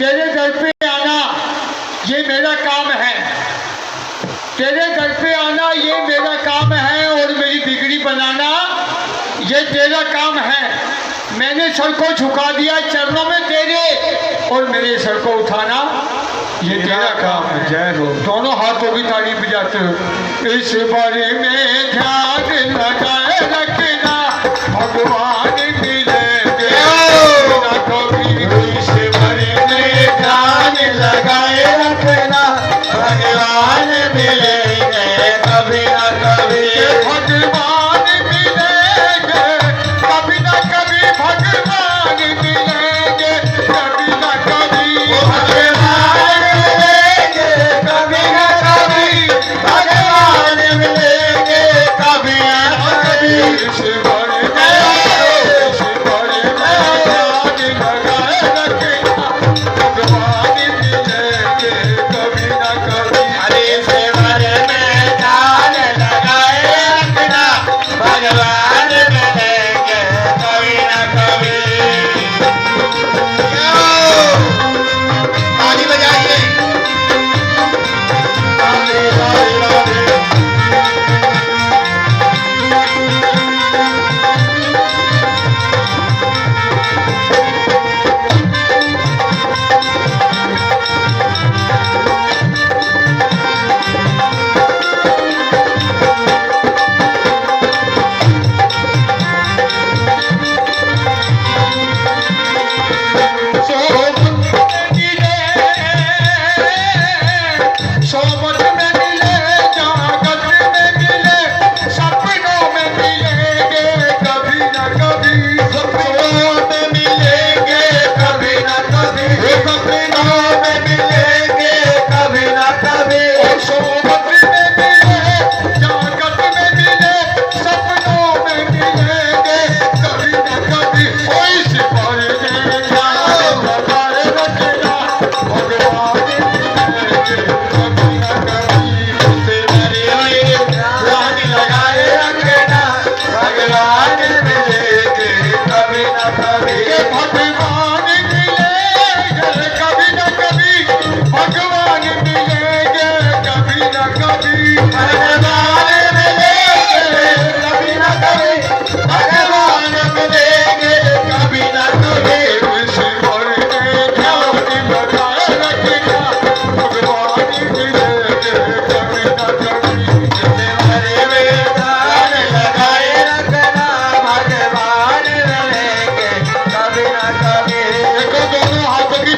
तेरे घर पे आना ये मेरा काम है, तेरे घर पे आना ये मेरा काम है, और मेरी बिगड़ी बनाना ये तेरा काम है। मैंने सर को झुका दिया चरणों में तेरे, और मेरे सर को उठाना ये तेरा काम है। जय हो। दोनों हाथों की ताली बजाते हो। इस बारे में ध्यान लगाए रखना, भगवान मिलेंगे ना कभी। इस बारे में ध्यान लगाए रखना, भगवान मिलेंगे कभी ना कभी। भगवान मिलेंगे कभी ना कभी, भगवान मिलेंगे कभी ना कभी। भगवान मिलेंगे कभी ना कभी, भगवान मिलेंगे कभी ना कभी। इस बारे में ध्यान लगाए रखना, भगवान मिलेंगे कभी ना कभी। अरे इस बारे में ध्यान लगाए रखना, भगवान मिलेंगे कभी ना कभी। ताली बजाइए। राधे राधे राधे। सोबत में मिले, जागत में मिले, सपनों में मिलेंगे कभी ना कभी। सपनों में मिलेंगे कभी ना कभी, सपनों में मिलेंगे कभी ना कभी। सोबत में मिले, जागत में मिले, सपनों में मिलेंगे कभी ना कभी। इस बारे में ध्यान लगाए रखना, भगवान मिलेंगे कभी ना कभी। इस बारे में ध्यान लगाए रखना, भगवान मिलेंगे कभी ना कभी। भगवान मिलेंगे कभी ना कभी, भगवान मिलेंगे कभी ना कभी। भगवान मिलेंगे कभी ना कभी, भगवान मिलेंगे कभी ना कभी। इस बारे में ध्यान लगाए रखना, भगवान मिलेंगे कभी ना कभी। इस बारे में ध्यान लगाए रखना, भगवान मिलेंगे कभी ना कभी। देखो दोनों हाथों की